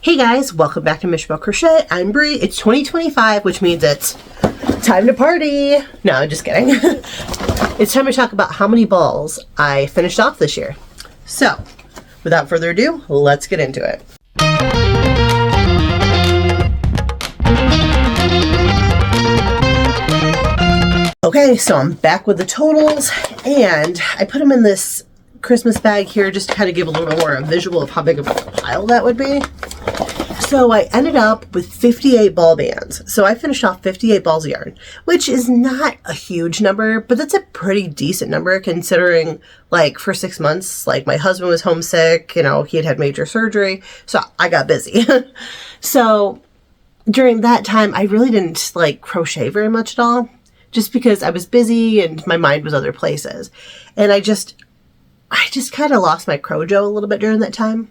Hey guys, welcome back to Mishbell Crochet. I'm Brie. It's 2025, which means it's time to party. No, I'm just kidding. It's time to talk about how many balls I finished off this year. So, without further ado, let's get into it. Okay, so I'm back with the totals, and I put them in this Christmas bag here just to kind of give a little more a visual of how big of a pile that would be. So I ended up with 58 ball bands. So I finished off 58 balls of yarn, which is not a huge number, but that's a pretty decent number considering, like, for 6 months, like, my husband was homesick, you know, he had had major surgery, so I got busy. So during that time, I really didn't, like, crochet very much at all, just because I was busy and my mind was other places. And I just kind of lost my crojo a little bit during that time.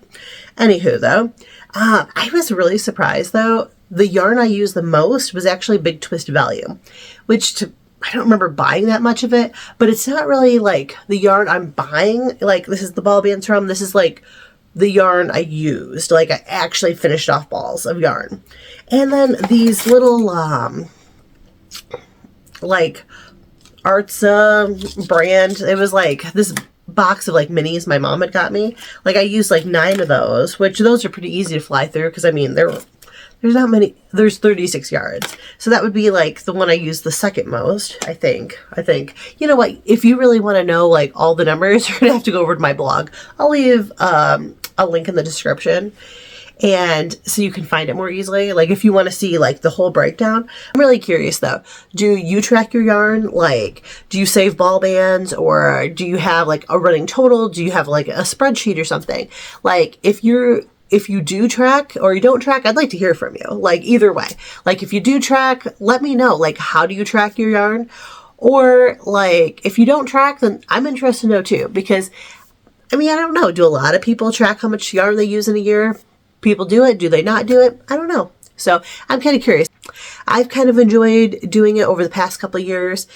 Anywho, though, I was really surprised, though. The yarn I used the most was actually Big Twist Value, which I don't remember buying that much of it, but it's not really like the yarn I'm buying. Like, this is the ball bands from. This is like the yarn I used. Like, I actually finished off balls of yarn. And then these little, like, Artsa brand. It was like this box of like minis my mom had got me. Like, I used like 9 of those, which those are pretty easy to fly through because I mean there's not many. There's 36 yards, so that would be like the one I used the second most. I think you know what, if you really want to know like all the numbers, you're gonna have to go over to my blog. I'll leave a link in the description, and so you can find it more easily. Like, if you want to see like the whole breakdown. I'm really curious though, do you track your yarn? Like, do you save ball bands, or do you have like a running total? Do you have like a spreadsheet or something? Like, if you do track or you don't track, I'd like to hear from you. Like, either way, like, if you do track, let me know, like, how do you track your yarn? Or like, if you don't track, then I'm interested to know too, because I mean, I don't know, do a lot of people track how much yarn they use in a year? People do it. Do they not do it? I don't know. So I'm kind of curious. I've kind of enjoyed doing it over the past couple of years,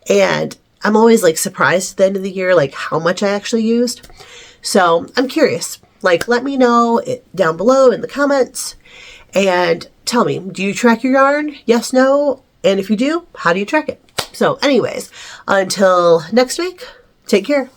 and I'm always like surprised at the end of the year, like how much I actually used. So I'm curious. Like, let me know down below in the comments and tell me, do you track your yarn? Yes, no? And if you do, how do you track it? So anyways, until next week, take care.